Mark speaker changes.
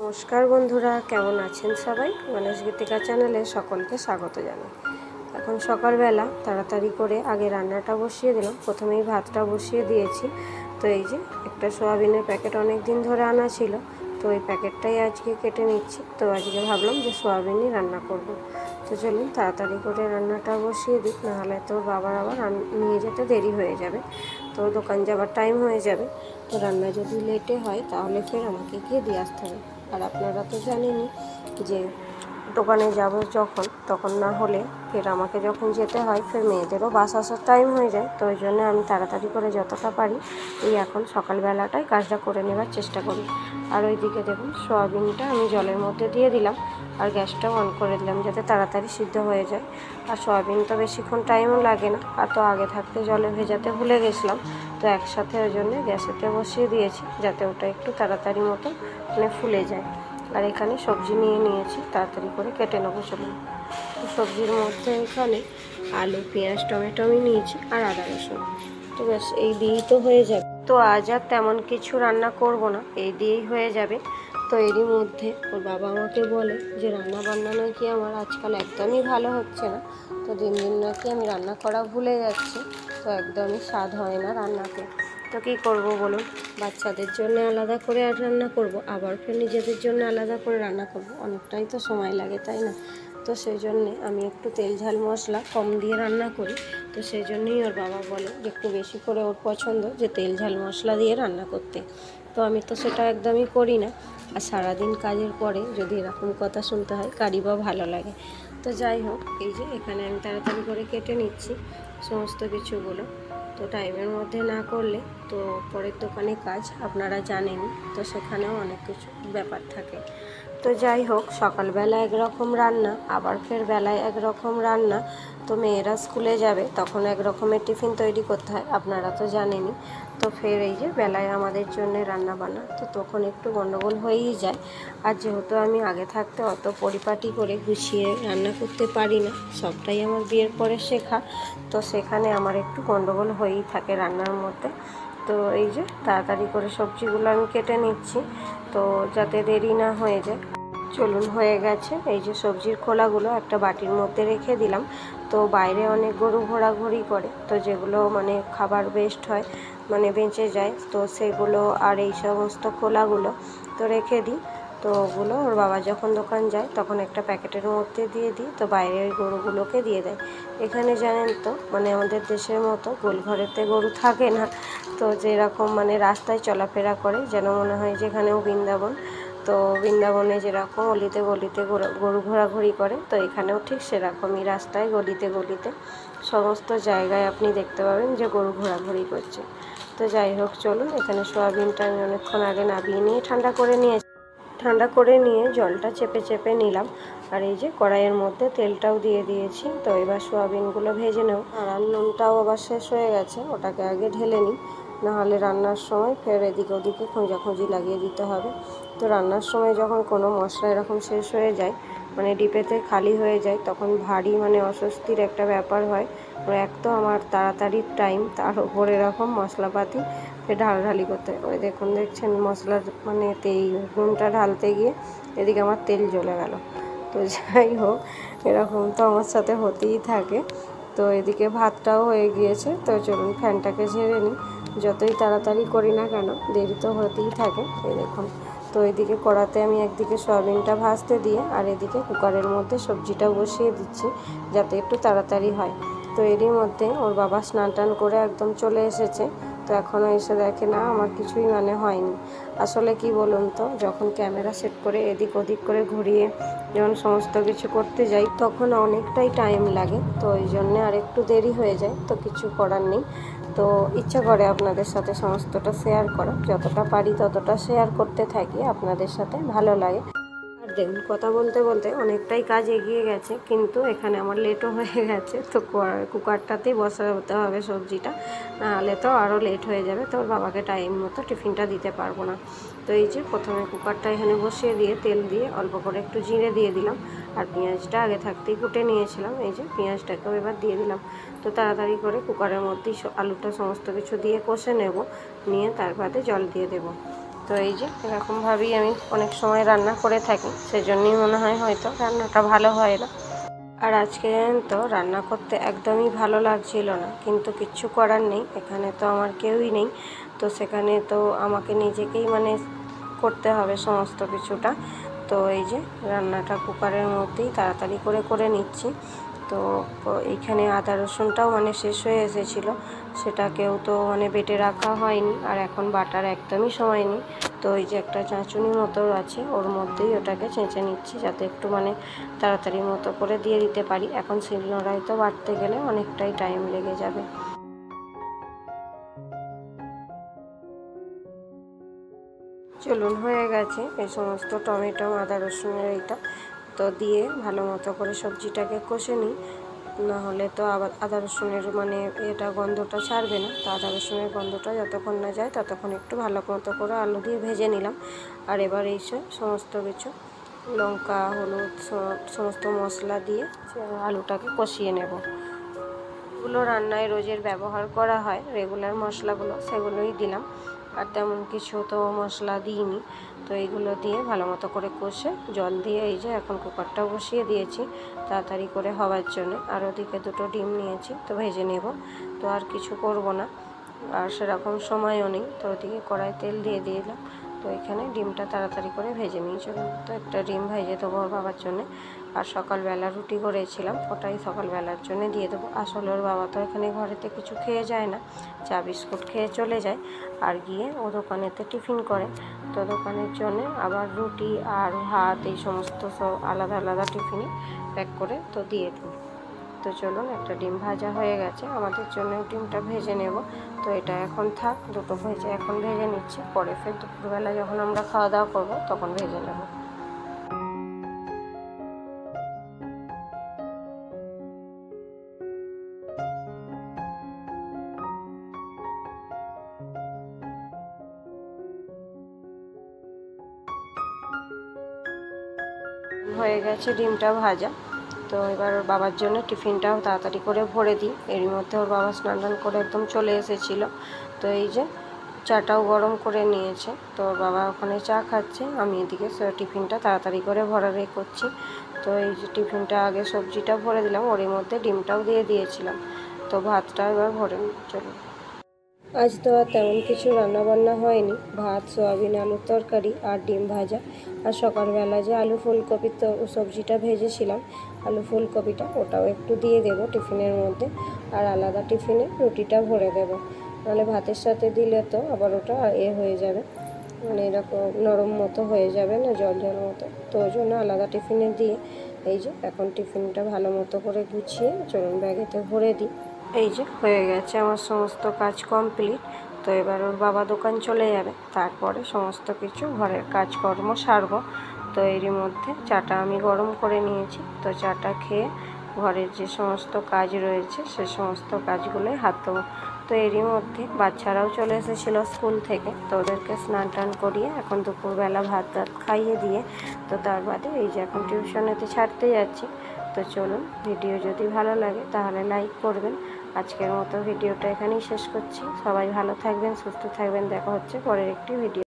Speaker 1: নমস্কার বন্ধুরা, কেমন আছেন সবাই? গণেশ গীতিকা চ্যানেলে সকলকে স্বাগত জানাই। এখন সকালবেলা তাড়াতাড়ি করে আগে রান্নাটা বসিয়ে দিলাম। প্রথমেই ভাতটা বসিয়ে দিয়েছি। তো এই যে একটা সোয়াবিনের প্যাকেট অনেক দিন ধরে আনা ছিল, তো ওই প্যাকেটটাই আজকে কেটে নিচ্ছি। তো আজকে ভাবলাম যে সোয়াবিনই রান্না করব। তো চলুন তাড়াতাড়ি করে রান্নাটা বসিয়ে দিই, নাহলে তোর বাবার আবার নিয়ে যেতে দেরি হয়ে যাবে, তো দোকান যাবার টাইম হয়ে যাবে। তো রান্না যদি লেটে হয় তাহলে ফের আমাকে গিয়ে দিয়ে আসতে হবে। আর আপনারা তো জানেনই যে দোকানে যাব যখন, তখন না হলে ফের আমাকে যখন যেতে হয় ফের মেয়েদেরও বাস আসার টাইম হয়ে যায়। তো ওই জন্য আমি তাড়াতাড়ি করে যতটা পারি এই এখন সকালবেলাটাই কাজটা করে নেবার চেষ্টা করি। আর ওইদিকে দেখুন সোয়াবিনটা আমি জলের মধ্যে দিয়ে দিলাম আর গ্যাসটাও অন করে দিলাম যাতে তাড়াতাড়ি সিদ্ধ হয়ে যায়। আর সোয়াবিন তো বেশিক্ষণ টাইমও লাগে না, আর তো আগে থাকতে জলে ভেজাতে ভুলে গেছিলাম, তো একসাথে ওই জন্য গ্যাসেতে বসিয়ে দিয়েছি যাতে ওটা একটু তাড়াতাড়ি মতো ফুলে যায়। আর এখানে সবজি নিয়ে নিয়েছি, তাড়াতাড়ি করে কেটে নেবো। চলুন, সবজির মধ্যে এখানে আলু, পেঁয়াজ, টমেটো আমি নিয়েছি আর আদা রসুন। তো ব্যাস এই দিয়েই তো হয়ে যাবে। তো আজ আর তেমন কিছু রান্না করব না, এই দিয়েই হয়ে যাবে। তো এরই মধ্যে ওর বাবা আমাকে বলে যে রান্না বান্না নাকি আমার আজকাল একদমই ভালো হচ্ছে না, তো দিন দিন নাকি আমি রান্না করা ভুলে যাচ্ছি, তো একদমই স্বাদ হয় না রান্নাতে। তো কী করবো বলুন, বাচ্চাদের জন্য আলাদা করে আর রান্না করব, আবার ফের নিজেদের জন্য আলাদা করে রান্না করব, অনেকটাই তো সময় লাগে, তাই না? তো সেই জন্যে আমি একটু তেল ঝাল মশলা কম দিয়ে রান্না করি। তো সেই জন্যই ওর বাবা বলে যে একটু বেশি করে ওর পছন্দ যে তেল ঝাল মশলা দিয়ে রান্না করতে। তো আমি তো সেটা একদমই করি না, আর সারাদিন কাজের পরে যদি এরকম কথা শুনতে হয় কারই বা ভালো লাগে। তো যাই হোক, এই যে এখানে আমি তাড়াতাড়ি করে কেটে নিচ্ছি সমস্ত কিছুগুলো। তো টাইমের মধ্যে না করলে তো পরের দোকানে কাজ আপনারা জানেনই, তো সেখানেও অনেক কিছু ব্যাপার থাকে। তো যাই হোক, সকালবেলা একরকম রান্না, আবার ফের বেলায় একরকম রান্না। তো মেয়েরা স্কুলে যাবে তখন এক রকমের টিফিন তৈরি করতে হয়, আপনারা তো জানেনই। তো ফের এই যে বেলায় আমাদের জন্য রান্না বান্না, তো তখন একটু গন্ডগোল হয়েই যায়। আর যেহেতু আমি আগে থাকতে অত পরিপাটি করে গুছিয়ে রান্না করতে পারি না, সবটাই আমার বিয়ের পরে শেখা, তো সেখানে আমার একটু গন্ডগোল হয়েই থাকে রান্নার মধ্যে। তো এই যে তাড়াতাড়ি করে সবজিগুলো আমি কেটে নিচ্ছি, তো যাতে দেরি না হয়ে যায়। চলুন, হয়ে গেছে। এই যে সবজির খোলাগুলো একটা বাটির মধ্যে রেখে দিলাম। তো বাইরে অনেক গরু ঘোরাঘুরি করে, তো যেগুলো খাবার ওয়েস্ট হয়, বেঁচে যায়, তো সেগুলো আর এই সমস্ত খোলাগুলো তো রেখে দিই। তো ওগুলো ওর বাবা যখন দোকান যায় তখন একটা প্যাকেটের মধ্যে দিয়ে দিই, তো বাইরে ওই গরুগুলোকে দিয়ে দেয়। এখানে জানেন তো আমাদের দেশের মতো গোলঘরেতে গরু থাকে না, তো যেরকম রাস্তায় চলাফেরা করে যেন মনে হয় যেখানেও বৃন্দাবন। তো বৃন্দাবনে যেরকম অলিতে গলিতে গরু ঘোরাঘুরি করে, তো এখানেও ঠিক সেরকমই রাস্তায় গলিতে গলিতে সমস্ত জায়গায় আপনি দেখতে পাবেন যে গরু ঘোরাঘুরি করছে। তো যাই হোক, চলুন, এখানে সোয়াবিনটা আমি অনেকক্ষণ আগে নাবিয়ে নিয়ে ঠান্ডা করে নিয়ে জলটা চেপে চেপে নিলাম। আর এই যে কড়াইয়ের মধ্যে তেলটাও দিয়ে দিয়েছি। তো এবার সোয়াবিনগুলো ভেজে নেব। আর নুনটাও আবার শেষ হয়ে গেছে, ওটাকে আগে ঢেলে নিই, নাহলে রান্নার সময় ফের এদিকে ওদিকে খোঁজাখুঁজি লাগিয়ে দিতে হবে। তো রান্নার সময় যখন কোনো মশলা এরকম শেষ হয়ে যায়, ডিপেতে খালি হয়ে যায়, তখন ভারী অস্বস্তির একটা ব্যাপার হয়। এক তো আমার তাড়াতাড়ির টাইম, তার উপর এরকম মশলাপাতি ঢালাঢালি করতে হয়। ওই দেখছেন মশলার নুনটা ঢালতে গিয়ে এদিকে আমার তেল জ্বলে গেল। তো যাই হোক, এরকম তো আমার সাথে হতেই থাকে। তো এদিকে ভাতটাও হয়ে গিয়েছে। তো চলুন ফ্যানটাকে ঝেড়ে নিই, যতই তাড়াতাড়ি করি না কেন দেরি তো হতেই থাকে। এই দেখুন, তো এদিকে কড়াতে আমি একদিকে সয়াবিনটা ভাজতে দিয়ে আর এদিকে কুকারের মধ্যে সবজিটা বসিয়ে দিচ্ছি যাতে একটু তাড়াতাড়ি হয়। তো এরই মধ্যে ওর বাবা স্নান টান করে একদম চলে এসেছে। তো এখনও এসে দেখে না আমার কিছুই হয়নি। আসলে কি বলুন তো, যখন ক্যামেরা সেট করে এদিক ওদিক করে ঘুরিয়ে যখন সমস্ত কিছু করতে যাই তখন অনেকটাই টাইম লাগে, তো ওই জন্যে আর একটু দেরি হয়ে যায়। তো কিছু করার নেই, তো ইচ্ছা করে আপনাদের সাথে সমস্তটা শেয়ার করা, যতটা পারি ততটা শেয়ার করতে থাকি আপনাদের সাথে, ভালো লাগে। আর দেখুন, কথা বলতে বলতে অনেকটাই কাজ এগিয়ে গেছে, কিন্তু এখানে আমার লেটও হয়ে গেছে। তো কুকারটাতেই বসাতে হবে সবজিটা, নাহলে তো আরও লেট হয়ে যাবে, তো ওর বাবাকে টাইম মতো টিফিনটা দিতে পারবো না। তো এই যে প্রথমে কুকারটা এখানে বসিয়ে দিয়ে তেল দিয়ে অল্প করে একটু জিরে দিয়ে দিলাম, আর পেঁয়াজটা আগে থাকতেই কুটে নিয়েছিলাম, এই যে পেঁয়াজটাকেও এবার দিয়ে দিলাম। তো তাড়াতাড়ি করে কুকারের মধ্যেই আলুটা সমস্ত কিছু দিয়ে কষে নেব, নিয়ে তার বাদে জল দিয়ে দেবো। তো এই যে এরকমভাবেই আমি অনেক সময় রান্না করে থাকি, সেজন্যই মনে হয় হয়তো রান্নাটা ভালো হয় না। আর আজকে তো রান্না করতে একদমই ভালো লাগছিল না, কিন্তু কিচ্ছু করার নেই, এখানে তো আমার কেউই নেই। তো সেখানে তো আমাকে নিজেকেই করতে হবে সমস্ত কিছুটা। তো এই যে রান্নাটা কুকারের মধ্যেই তাড়াতাড়ি করে নিচ্ছি। তো এইখানে আদা রসুনটাও শেষ হয়ে এসেছিলো, সেটাকেও তো বেটে রাখা হয়নি, আর এখন বাটার একদমই সময় নেই। তো এই যে একটা চাঁচুনি মতো আছে, ওর মধ্যেই ওটাকে চেঁচে নিচ্ছি, যাতে একটু তাড়াতাড়ি মতো করে দিয়ে দিতে পারি। এখন শিলনোড়ায় তো বাটতে গেলে অনেকটাই টাইম লেগে যাবে। চলুন, হয়ে গেছে এই সমস্ত টমেটো, আদা রসুনের এইটা তো দিয়ে ভালো মতো করে সবজিটাকে কষে নিই, নাহলে তো আবার আদা রসুনের এটা গন্ধটা ছাড়বে না। তো আদা রসুনের গন্ধটা যতক্ষণ না যায় ততক্ষণ একটু ভালো মতো করে আলু দিয়ে ভেজে নিলাম। আর এবার এই সমস্ত কিছু লঙ্কা, হলুদ, সমস্ত মশলা দিয়ে আলুটাকে কষিয়ে নেব। এগুলো রান্নায় রোজের ব্যবহার করা হয়, রেগুলার মশলাগুলো, সেগুলোই দিলাম, আর তেমন কিছু তো মশলা দিইনি। তো এইগুলো দিয়ে ভালো মতো করে কষে জল দিয়ে এই যে এখন কুকারটা বসিয়ে দিয়েছি তাড়াতাড়ি করে হওয়ার জন্য। আর ওদিকে 2টো ডিম নিয়েছি, তো ভেজে নেব। তো আর কিছু করব না, আর সেরকম সময়ও নেই। তো ওদিকে কড়াই তেল দিয়ে দিলাম, তো এখানে ডিমটা তাড়াতাড়ি করে ভেজে নিয়ে চলুন। তো একটা ডিম ভেজে দেবো ওর বাবার জন্যে। আর সকালবেলা রুটি করেছিলাম, ওটাই সকালবেলার জন্য দিয়ে দেবো। আসলে ওর বাবা তো এখানে ঘরেতে কিছু খেয়ে যায় না, চা বিস্কুট খেয়ে চলে যায়, আর গিয়ে ও দোকানেতে টিফিন করে। তো দোকানের জন্যে আবার রুটি আর ভাত এই সমস্ত সব আলাদা আলাদা টিফিনে প্যাক করে তো দিয়ে দিই। তো চলুন, একটা ডিম ভাজা হয়ে গেছে, আমাদের জন্য ডিমটা ভেজে নেব। তো এটা এখন থাক, 2টো এখন ভেজে নিচ্ছি, পরে ফের দুপুরবেলা যখন আমরা খাওয়া দাওয়া করবো তখন ভেজে নেব। হয়ে গেছে ডিমটা ভাজা। তো এবার ওর বাবার জন্য টিফিনটাও তাড়াতাড়ি করে ভরে দিই। এরই মধ্যে ওর বাবা স্নান টান করে একদম চলে এসেছিলো। তো এই যে চাটাও গরম করে নিয়েছে, তো ওর বাবা ওখানে চা খাচ্ছে, আমি এদিকে টিফিনটা তাড়াতাড়ি করে ভরারে করছি। তো এই যে টিফিনটা আগে সবজিটা ভরে দিলাম, ওর মধ্যে ডিমটাও দিয়ে দিয়েছিলাম। তো ভাতটা এবার ভরে চলুন। আজ তো আর তেমন কিছু রান্নাবান্না হয়নি, ভাত, সয়াবিন আলুর তরকারি আর ডিম ভাজা। আর সকালবেলা যে আলু ফুলকপি তো সবজিটা ভেজেছিলাম, আলু ফুলকপিটা ওটাও একটু দিয়ে দেবো টিফিনের মধ্যে, আর আলাদা টিফিনে রুটিটা ভরে দেবো। নাহলে ভাতের সাথে দিলে তো আবার ওটা হয়ে যাবে, এরকম নরম মতো হয়ে যাবে না, জল জল মতো। তো ওই জন্য আলাদা টিফিনে দিয়ে এই যে এখন টিফিনটা ভালো মতো করে গুছিয়ে চলুন ব্যাগেতে ভরে দিই। এই যে হয়ে গেছে আমার সমস্ত কাজ কমপ্লিট। তো এবার ওর বাবা দোকান চলে যাবে, তারপরে সমস্ত কিছু ঘরের কাজকর্ম সারবো। তো এরই মধ্যে চাটা আমি গরম করে নিয়েছি, তো চাটা খেয়ে ঘরের যে সমস্ত কাজ রয়েছে সে সমস্ত কাজগুলোই হাত দেবো। তো এরই মধ্যে বাচ্চারাও চলে এসেছিলো স্কুল থেকে, তো ওদেরকে স্নান টান করিয়ে এখন দুপুরবেলা ভাত টাত খাইয়ে দিয়ে তো তার বাদে এই যে এখন টিউশনেতে ছাড়তে যাচ্ছি। তো চলুন, ভিডিও যদি ভালো লাগে তাহলে লাইক করবেন। আজকের মতো ভিডিওটা এখানেই শেষ করছি। সবাই ভালো থাকবেন, সুস্থ থাকবেন, দেখা হচ্ছে পরের একটি ভিডিও।